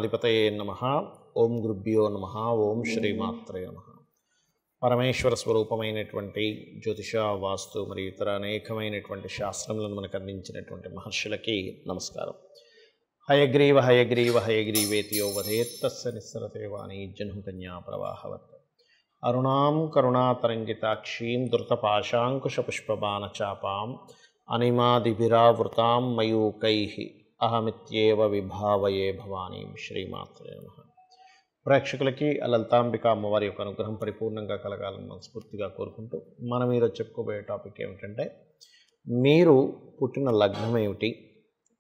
గణాధిపతయే నమః. ఓం గురుభ్యో నమః. ఓం శ్రీమాత్రే నమః. పరమేశ్వర స్వరూపమైనటువంటి జ్యోతిష, వాస్తు మరియు ఇతర అనేకమైనటువంటి శాస్త్రములను మనకు అందించినటువంటి మహర్షులకి నమస్కారం. హయగ్రీవ హయగ్రీవ హయగ్రీవేతియో వదేత్తస్య నిస్సరతే వాణి జహ్నుకన్యా ప్రవాహవత్. అరుణాం కరుణాతరంగితాక్షీం ధృతపాశాంకుశపుష్పబాణచాపాం అనిమాదిభిరావృతాం మయూకైః అహమిత్యేవ విభావయే భవానీం. శ్రీమాత్రే నమః. ప్రేక్షకులకి లలితాంబిక అమ్మవారి యొక్క అనుగ్రహం పరిపూర్ణంగా కలగాలని మనస్ఫూర్తిగా కోరుకుంటూ మనం ఈరోజు చెప్పుకోబోయే టాపిక్ ఏమిటంటే, మీరు పుట్టిన లగ్నం ఏమిటి?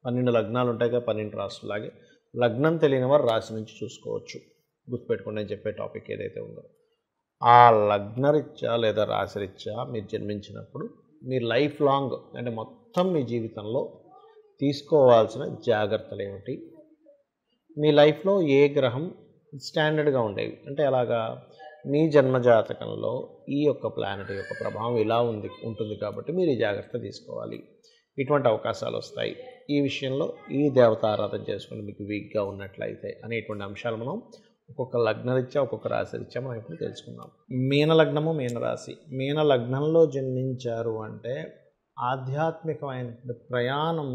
12 లగ్నాలు ఉంటాయి కదా, 12 రాసులాగే లగ్నం తెలియని వారు రాశి నుంచి చూసుకోవచ్చు. గుర్తుపెట్టుకుని నేను చెప్పే టాపిక్ ఏదైతే ఉందో, ఆ లగ్నరీత్యా లేదా రాశిరీత్యా మీరు జన్మించినప్పుడు మీ లైఫ్ లాంగ్ అంటే మొత్తం మీ జీవితంలో తీసుకోవాల్సిన జాగ్రత్తలు ఏమిటి, మీ లైఫ్లో ఏ గ్రహం స్టాండర్డ్గా ఉండేవి అంటే అలాగా మీ జన్మజాతకంలో ఈ యొక్క ప్లానెట్ యొక్క ప్రభావం ఇలా ఉంటుంది కాబట్టి మీరు ఈ జాగ్రత్త తీసుకోవాలి, ఇటువంటి అవకాశాలు వస్తాయి, ఈ విషయంలో ఈ దేవత ఆరాధన చేసుకుని మీకు వీక్గా ఉన్నట్లయితే అనేటువంటి అంశాలు మనం ఒక్కొక్క లగ్నరీత్యా ఒక్కొక్క రాశిరీత్యా మనం ఇప్పుడు తెలుసుకుందాం. మీన లగ్నము, మీనరాశి. మీన లగ్నంలో జన్మించారు అంటే ఆధ్యాత్మికమైన ప్రయాణం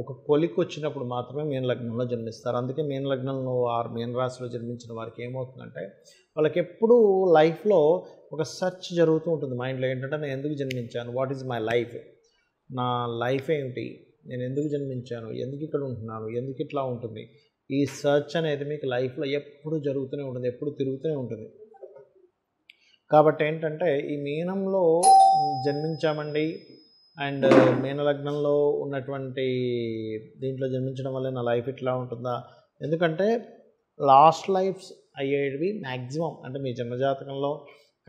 ఒక కొలికి వచ్చినప్పుడు మాత్రమే మీన లగ్నంలో జన్మిస్తారు. అందుకే మీన లగ్నంలో మీన రాశిలో జన్మించిన వారికి ఏమవుతుందంటే, వాళ్ళకి ఎప్పుడూ లైఫ్లో ఒక సెర్చ్ జరుగుతూ ఉంటుంది మైండ్లో. ఏంటంటే, నేను ఎందుకు జన్మించాను, వాట్ ఈజ్ మై లైఫ్, నా లైఫ్ ఏమిటి, నేను ఎందుకు జన్మించాను, ఎందుకు ఇక్కడ ఉంటున్నాను, ఎందుకు ఇట్లా ఉంటుంది, ఈ సెర్చ్ అనేది మీకు లైఫ్లో ఎప్పుడు జరుగుతూనే ఉంటుంది, ఎప్పుడు తిరుగుతూనే ఉంటుంది. కాబట్టి ఏంటంటే, ఈ మీనంలో జన్మించామండి అండ్ మీనలగ్నంలో ఉన్నటువంటి దీంట్లో జన్మించడం వల్ల నా లైఫ్ ఇట్లా ఉంటుందా? ఎందుకంటే లాస్ట్ లైఫ్స్ అయ్యేవి మ్యాక్సిమం అంటే మీ జన్మజాతకంలో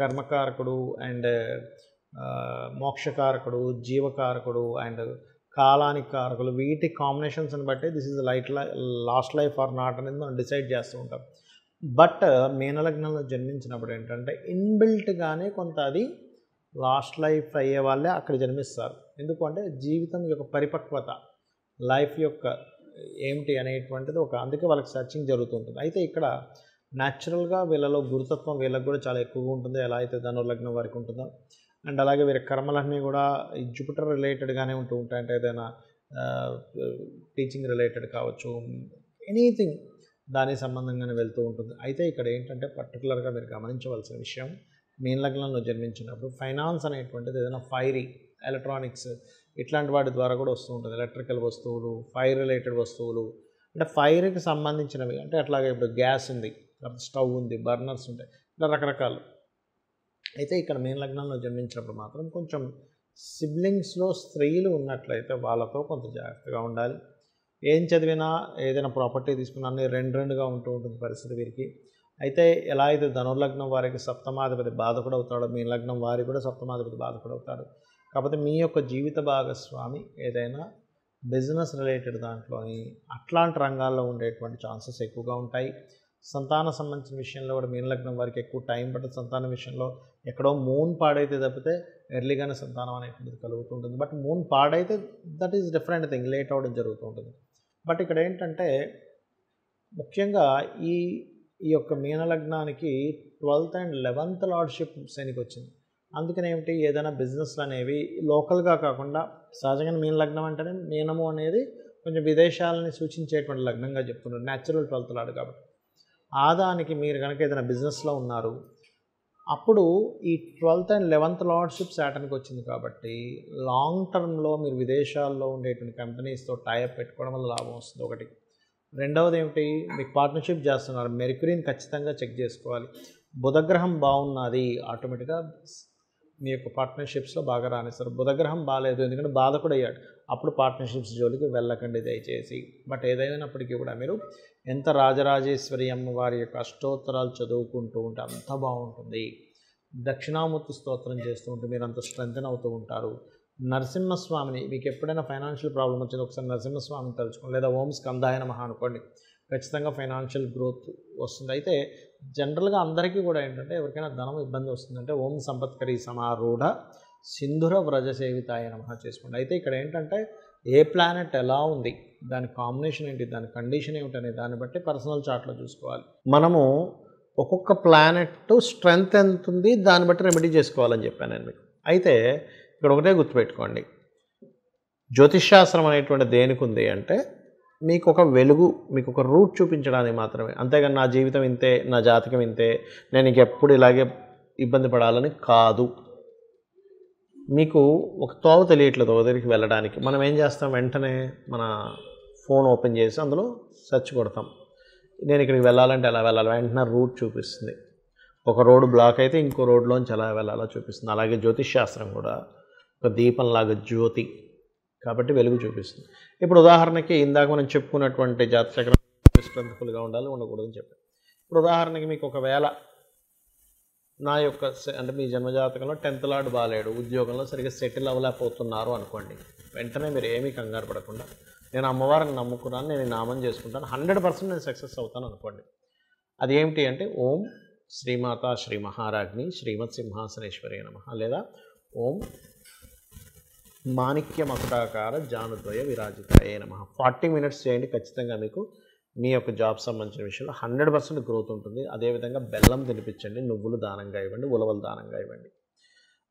కర్మకారకుడు అండ్ మోక్షకారకుడు, జీవకారకుడు అండ్ కాలానికి కారకులు, వీటి కాంబినేషన్స్ని బట్టి this is last life or not అనేది మనం డిసైడ్ చేస్తూ ఉంటాం. బట్ మీనలగ్నంలో జన్మించినప్పుడు ఏంటంటే ఇన్బిల్ట్గానే కొంత అది లాస్ట్ లైఫ్ అయ్యే వాళ్ళే అక్కడ జన్మిస్తారు. ఎందుకు అంటే జీవితం యొక్క పరిపక్వత, లైఫ్ యొక్క ఏమిటి అనేటువంటిది అందుకే వాళ్ళకి సర్చింగ్ జరుగుతుంటుంది. అయితే ఇక్కడ న్యాచురల్గా వీళ్ళలో గురుతత్వం వీళ్ళకి కూడా చాలా ఎక్కువగా ఉంటుంది, ఎలా అయితే ధనుర్లగ్నం వారికి ఉంటుందో. అండ్ అలాగే వీరి కర్మలన్నీ కూడా ఈ జూపిటర్ రిలేటెడ్గానే ఉంటూ ఉంటాయి. అంటే ఏదైనా టీచింగ్ రిలేటెడ్ కావచ్చు, ఎనీథింగ్ దానికి సంబంధంగానే వెళ్తూ ఉంటుంది. అయితే ఇక్కడ ఏంటంటే పర్టికులర్గా మీరు గమనించవలసిన విషయం, మీన లగ్నంలో జన్మించినప్పుడు ఫైనాన్స్ అనేటువంటిది ఏదైనా ఫైరీ, ఎలక్ట్రానిక్స్ ఇట్లాంటి వాటి ద్వారా కూడా వస్తూ ఉంటుంది. ఎలక్ట్రికల్ వస్తువులు, ఫైర్ రిలేటెడ్ వస్తువులు, అంటే ఫైర్కి సంబంధించినవి. అంటే అట్లాగే ఇప్పుడు గ్యాస్ ఉంది, స్టవ్ ఉంది, బర్నర్స్ ఉంటాయి, ఇట్లా రకరకాలు. అయితే ఇక్కడ మీన లగ్నంలో జన్మించినప్పుడు మాత్రం కొంచెం సిబ్లింగ్స్లో స్త్రీలు ఉన్నట్లయితే వాళ్ళతో కొంత జాగ్రత్తగా ఉండాలి. ఏం చదివినా ఏదైనా ప్రాపర్టీ తీసుకున్నా రెండుగా ఉంటూ ఉంటుంది పరిస్థితి వీరికి. అయితే ఎలా అయితే ధనుర్లగ్నం వారికి సప్తమాధిపతి బాధకుడు అవుతాడో, మీ లగ్నం వారికి కూడా సప్తమాధిపతి బాధకుడు అవుతాడు. కాకపోతే మీ యొక్క జీవిత భాగస్వామి ఏదైనా బిజినెస్ రిలేటెడ్ దాంట్లోని అట్లాంటి రంగాల్లో ఉండేటువంటి ఛాన్సెస్ ఎక్కువగా ఉంటాయి. సంతాన సంబంధించిన విషయంలో కూడా మీన లగ్నం వారికి ఎక్కువ టైం పడుతుంది. సంతానం విషయంలో ఎక్కడో మూన్ పాడైతే తప్పితే ఎర్లీగానే సంతానం అనేటువంటిది కలుగుతూ ఉంటుంది. బట్ మూన్ పాడైతే that is different thing, late అవ్వడం జరుగుతూ ఉంటుంది. బట్ ఇక్కడ ఏంటంటే ముఖ్యంగా ఈ యొక్క మీన లగ్నానికి 12th and 11th లార్డ్షిప్ శనికి వచ్చింది. అందుకని ఏమిటి, ఏదైనా బిజినెస్లు అనేవి లోకల్గా కాకుండా, సహజంగా మీన లగ్నం అంటేనే మీనము అనేది కొంచెం విదేశాలని సూచించేటువంటి లగ్నంగా చెప్తున్నారు, న్యాచురల్ 12th లార్డ్ కాబట్టి. ఆదానికి మీరు కనుక ఏదైనా బిజినెస్లో ఉన్నారు, అప్పుడు ఈ 12th and 11th లార్డ్షిప్ సాటర్న్కి వచ్చింది కాబట్టి లాంగ్ టర్మ్లో మీరు విదేశాల్లో ఉండేటువంటి కంపెనీస్తో టైఅప్ పెట్టుకోవడం వల్ల లాభం వస్తుంది ఒకటి. రెండవది ఏమిటి, మీకు పార్ట్నర్షిప్ చేస్తున్నారు, మెర్క్యూరీని ఖచ్చితంగా చెక్ చేసుకోవాలి. బుధగ్రహం బాగున్నది, ఆటోమేటిక్గా మీ యొక్క పార్ట్నర్షిప్స్లో బాగా రాణిస్తారు. బుధగ్రహం బాగాలేదు, ఎందుకంటే బాధకుడు అయ్యాడు, అప్పుడు పార్ట్నర్షిప్స్ జోలికి వెళ్ళకండి దయచేసి. బట్ ఏదైనప్పటికీ కూడా మీరు ఎంత రాజరాజేశ్వరి అమ్మవారి యొక్క అష్టోత్తరాలు చదువుకుంటూ ఉంటే అంత బాగుంటుంది. దక్షిణామూర్తి స్తోత్రం చేస్తూ ఉంటే మీరు అంత స్ట్రెంథెన్ అవుతూ ఉంటారు. నరసింహస్వామిని, మీకు ఎప్పుడైనా ఫైనాన్షియల్ ప్రాబ్లం వచ్చింది ఒకసారి నరసింహస్వామిని తలుచుకోండి, లేదా ఓం స్కందాయ నమః అనుకోండి, ఖచ్చితంగా ఫైనాన్షియల్ గ్రోత్ వస్తుంది. అయితే జనరల్గా అందరికీ కూడా ఏంటంటే ఎవరికైనా ధనం ఇబ్బంది వస్తుందంటే ఓం సంపత్కరీ సమారూఢ సింధుర వ్రజ సేవితాయ నమః చేసుకోండి. అయితే ఇక్కడ ఏంటంటే ఏ ప్లానెట్ ఎలా ఉంది, దాని కాంబినేషన్ ఏంటి, దాని కండిషన్ ఏమిటనే దాన్ని బట్టి పర్సనల్ చార్ట్లో చూసుకోవాలి. మనము ఒక్కొక్క ప్లానెట్ స్ట్రెంగ్త్ ఎంత ఉంది దాన్ని బట్టి రెమెడీ చేసుకోవాలని చెప్పాను నేను మీకు. అయితే ఇక్కడ ఒకటే గుర్తుపెట్టుకోండి, జ్యోతిష్శాస్త్రం అనేటువంటి దేనికి ఉంది అంటే మీకు ఒక వెలుగు, మీకు ఒక రూట్ చూపించడానికి మాత్రమే. అంతేగాని నా జీవితం ఇంతే, నా జాతకం ఇంతే, నేను ఇంకెప్పుడు ఇలాగే ఇబ్బంది పడాలని కాదు. మీకు ఒక తోవ తెలియట్లేదు ఒక దగ్గరికి వెళ్ళడానికి, మనం ఏం చేస్తాం, వెంటనే మన ఫోన్ ఓపెన్ చేసి అందులో సెర్చ్ కొడతాం, నేను ఇక్కడికి వెళ్ళాలంటే ఎలా వెళ్ళాలి, వెంటనే రూట్ చూపిస్తుంది. ఒక రోడ్డు బ్లాక్ అయితే ఇంకో రోడ్లోంచి ఎలా వెళ్ళాలో చూపిస్తుంది. అలాగే జ్యోతిష్శాస్త్రం కూడా ఒక దీపంలాగా జ్యోతి కాబట్టి వెలుగు చూపిస్తుంది. ఇప్పుడు ఉదాహరణకి ఇందాక మనం చెప్పుకున్నటువంటి జాతచక్రం స్ట్రెంత్ఫుల్గా ఉండాలి, ఉండకూడదని చెప్పాను. ఇప్పుడు ఉదాహరణకి మీకు ఒకవేళ నా యొక్క అంటే మీ జన్మజాతకంలో 10th లార్డ్ బాలేడు, ఉద్యోగంలో సరిగ్గా సెటిల్ అవ్వలేకపోతున్నారు అనుకోండి, వెంటనే మీరు ఏమీ కంగారు పడకుండా నేను అమ్మవారిని నమ్ముకున్నాను, నేను నామం చేసుకుంటాను, 100% నేను సక్సెస్ అవుతాను అనుకోండి. అది ఏమిటి అంటే ఓం శ్రీమాత శ్రీ మహారాజ్ని శ్రీమత్ సింహాసనేశ్వరి నమః, లేదా ఓం మాణిక్య మకుటాకార జానుద్వయ విరాజితాయే నమః. 40 minutes చేయండి, ఖచ్చితంగా మీకు మీ యొక్క జాబ్ సంబంధించిన విషయంలో 100% గ్రోత్ ఉంటుంది. అదేవిధంగా బెల్లం తినిపించండి, నువ్వులు దానంగా ఇవ్వండి, ఉలవలు దానంగా ఇవ్వండి.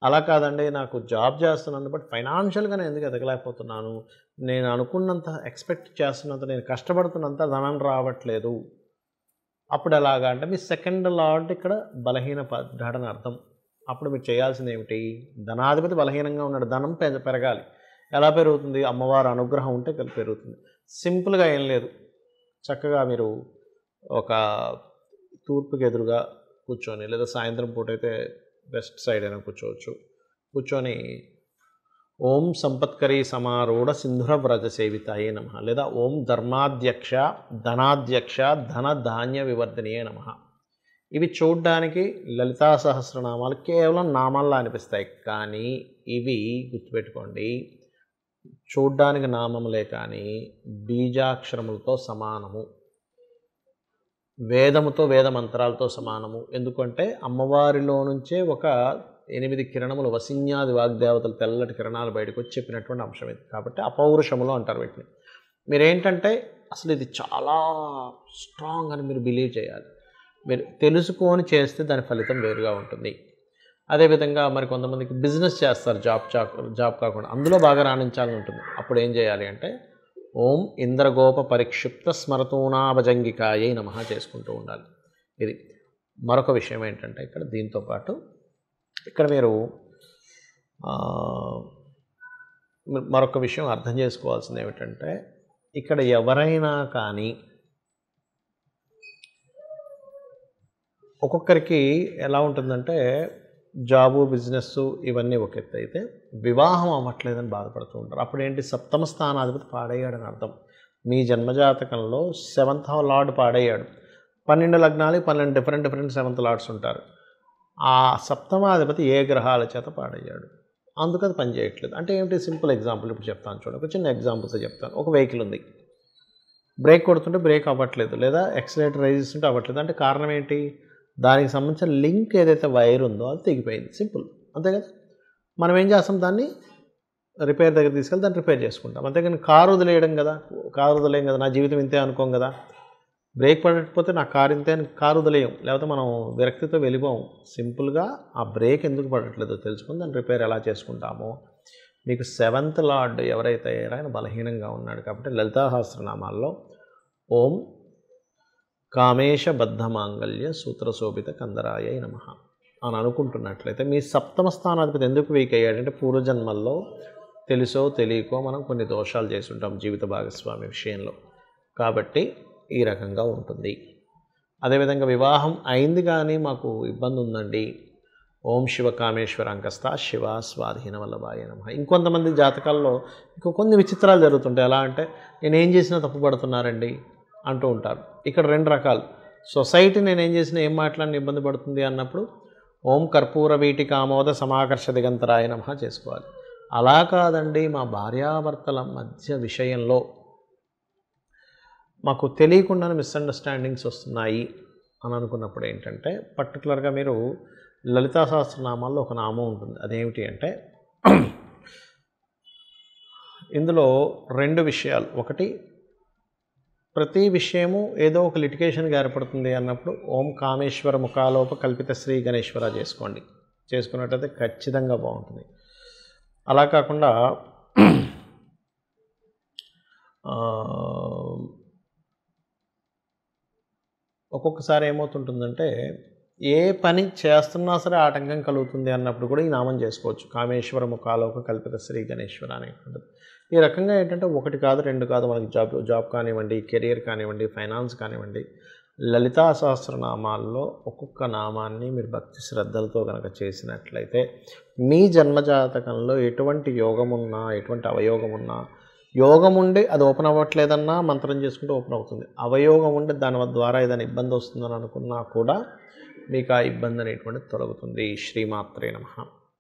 అలా కాదండి నాకు జాబ్ చేస్తున్నాను బట్ ఫైనాన్షియల్గా నేను ఎందుకు ఎదగలేకపోతున్నాను, నేను అనుకున్నంత ఎక్స్పెక్ట్ చేస్తున్నంత, నేను కష్టపడుతున్నంత ధనం రావట్లేదు, అప్పుడు ఎలాగా అంటే మీ 2nd లార్డ్ ఇక్కడ బలహీన పడ్డాడని అర్థం. అప్పుడు మీరు చేయాల్సింది ఏమిటి, ధనాధిపతి బలహీనంగా ఉన్నాడు, ధనం పెరగాలి. ఎలా పెరుగుతుంది, అమ్మవారి అనుగ్రహం ఉంటే పెరుగుతుంది. సింపుల్గా ఏం లేదు, చక్కగా మీరు ఒక తూర్పుకి ఎదురుగా కూర్చొని, లేదా సాయంత్రం పూట అయితే వెస్ట్ సైడ్ అయినా కూర్చోవచ్చు, కూర్చొని ఓం సంపత్కరీ సమారూఢ సింధుర వ్రజ సేవితాయే నమః, లేదా ఓం ధర్మాధ్యక్ష ధనాధ్యక్ష ధన ధాన్య వివర్ధనీయే నమః. ఇవి చూడ్డానికి లలితా సహస్రనామాలు కేవలం నామాల్లో అనిపిస్తాయి, కానీ ఇవి గుర్తుపెట్టుకోండి చూడ్డానికి నామములే కానీ బీజాక్షరములతో సమానము, వేదముతో వేద మంత్రాలతో సమానము. ఎందుకంటే అమ్మవారిలో నుంచే ఒక 8 కిరణములు వసిన్యాది వాగ్దేవతలు తెల్లటి కిరణాలు బయటకు వచ్చి చెప్పినటువంటి అంశం ఇది. కాబట్టి అపౌరుషములు అంటారు వీటిని. మీరేంటంటే అసలు ఇది చాలా స్ట్రాంగ్ అని మీరు బిలీవ్ చేయాలి, మీరు తెలుసుకొని చేస్తే దాని ఫలితం వేరుగా ఉంటుంది. అదేవిధంగా మరి కొంతమందికి బిజినెస్ చేస్తారు, జాబ్ కాకుండా అందులో బాగా రాణించాలని ఉంటుంది. అప్పుడు ఏం చేయాలి అంటే ఓం ఇంద్రగోప పరిక్షిప్త స్మరతూనాభజంగికాయై నమః చేసుకుంటూ ఉండాలి. ఇది మరొక విషయం ఏంటంటే ఇక్కడ దీంతోపాటు ఇక్కడ మీరు మరొక విషయం అర్థం చేసుకోవాల్సింది ఏమిటంటే ఇక్కడ ఎవరైనా కానీ ఒక్కొక్కరికి ఎలా ఉంటుందంటే జాబు బిజినెస్ ఇవన్నీ ఒక ఎత్తు అయితే వివాహం అవ్వట్లేదని బాధపడుతూ ఉంటారు. అప్పుడు ఏంటి, 7వ స్థానాధిపతి పాడయ్యాడని అర్థం. మీ జన్మజాతకంలో 7th లార్డ్ పాడయ్యాడు. 12 లగ్నాలకి 12 డిఫరెంట్ 7th లార్డ్స్ ఉంటారు. ఆ 7వ ఏ గ్రహాల చేత పాడయ్యాడు, అందుకు అది పని చేయట్లేదు. అంటే ఏమిటి, సింపుల్ ఎగ్జాంపుల్ ఇప్పుడు చెప్తాను చూడండి, ఒక చిన్న ఎగ్జాంపుల్స్ చెప్తాను. ఒక వెహికల్ ఉంది, బ్రేక్ కొడుతుంటే బ్రేక్ అవ్వట్లేదు, లేదా యాక్సిలేటర్ రైజ్ చేస్తుంటే అవ్వట్లేదు. అంటే కారణం ఏంటి, దానికి సంబంధించిన లింక్ ఏదైతే వైర్ ఉందో అది తెగిపోయింది, సింపుల్, అంతే కదా. మనం ఏం చేస్తాం, దాన్ని రిపేర్ దగ్గర తీసుకెళ్ళి దాన్ని రిపేర్ చేసుకుంటాం, అంతేగాని కారు వదిలేయడం కదా, కారు వదిలేయం కదా, నా జీవితం ఇంతే అనుకోం కదా. బ్రేక్ పడకపోతే నా కారు ఇంతే అని కారు వదిలేయం, లేకపోతే మనం విరక్తితో వెళ్ళిపోం. సింపుల్గా ఆ బ్రేక్ ఎందుకు పడట్లేదో తెలుసుకుని దాన్ని రిపేర్ ఎలా చేసుకుంటామో. మీకు 7th లార్డ్ ఎవరైతే ఆయన బలహీనంగా ఉన్నాడు కాబట్టి లలితా సహస్రనామాల్లో ఓం కామేశ బద్ధ మాంగళ్య సూత్రశోభిత కందరాయ నమః అని అనుకుంటున్నట్లయితే మీ 7వ స్థానాధిపతి ఎందుకు వీక్ అయ్యాడంటే పూర్వజన్మల్లో తెలుసో తెలియకో మనం కొన్ని దోషాలు చేసి ఉంటాం జీవిత భాగస్వామి విషయంలో, కాబట్టి ఈ రకంగా ఉంటుంది. అదేవిధంగా వివాహం అయింది కానీ మాకు ఇబ్బంది ఉందండి, ఓం శివ కామేశ్వర అంకస్త శివ స్వాధీన వల్లభాయ నమః. ఇంకొంతమంది జాతకాల్లో కొన్ని విచిత్రాలు జరుగుతుంటాయి. ఎలా అంటే నేనేం చేసినా తప్పు పడుతున్నారండి అంటూ ఉంటారు. ఇక్కడ 2 రకాలు, సొసైటీ నేనేం చేసినా ఏం మాట్లాడిన ఇబ్బంది పడుతుంది అన్నప్పుడు ఓం కర్పూర వీటి కామోద సమాకర్ష దిగంతరాయ నమః చేసుకోవాలి. అలా కాదండి, మా భార్యాభర్తల మధ్య విషయంలో మాకు తెలియకుండానే మిస్అండర్స్టాండింగ్స్ వస్తున్నాయి అని అనుకున్నప్పుడు ఏంటంటే పర్టికులర్గా మీరు లలితా సహస్రనామాల్లో ఒక నామం ఉంటుంది. అదేమిటి అంటే ఇందులో 2 విషయాలు. ఒకటి, ప్రతి విషయము ఏదో ఒక లిటిగేషన్‌గా ఏర్పడుతుంది అన్నప్పుడు ఓం కామేశ్వర ముఖాలోప కల్పిత శ్రీ గణేశ్వర చేసుకోండి. చేసుకున్నట్టయితే ఖచ్చితంగా బాగుంటుంది. అలా కాకుండా ఒక్కొక్కసారి ఏమవుతుంటుందంటే ఏ పని చేస్తున్నా సరే ఆటంకం కలుగుతుంది అన్నప్పుడు కూడా ఈ నామం చేసుకోవచ్చు. కామేశ్వర ముఖాలోక కల్పిత శ్రీ గణేశ్వర అనేటువంటిది. ఈ రకంగా ఏంటంటే 1 కాదు 2 కాదు, మనకి జాబ్ కానివ్వండి, కెరియర్ కానివ్వండి, ఫైనాన్స్ కానివ్వండి, లలితా సహస్రనామాల్లో ఒక్కొక్క నామాన్ని మీరు భక్తి శ్రద్ధలతో కనుక చేసినట్లయితే మీ జన్మజాతకంలో ఎటువంటి యోగమున్నా, ఎటువంటి అవయోగమున్నా, యోగం ఉండి అది ఓపెన్ అవ్వట్లేదన్నా మంత్రం చేసుకుంటే ఓపెన్ అవుతుంది. అవయోగం ఉండి దాని ద్వారా ఏదైనా ఇబ్బంది వస్తుందని అనుకున్నా కూడా మీకు ఆ ఇబ్బంది అనేటువంటిది తొలగుతుంది. శ్రీమాత్రే నమః.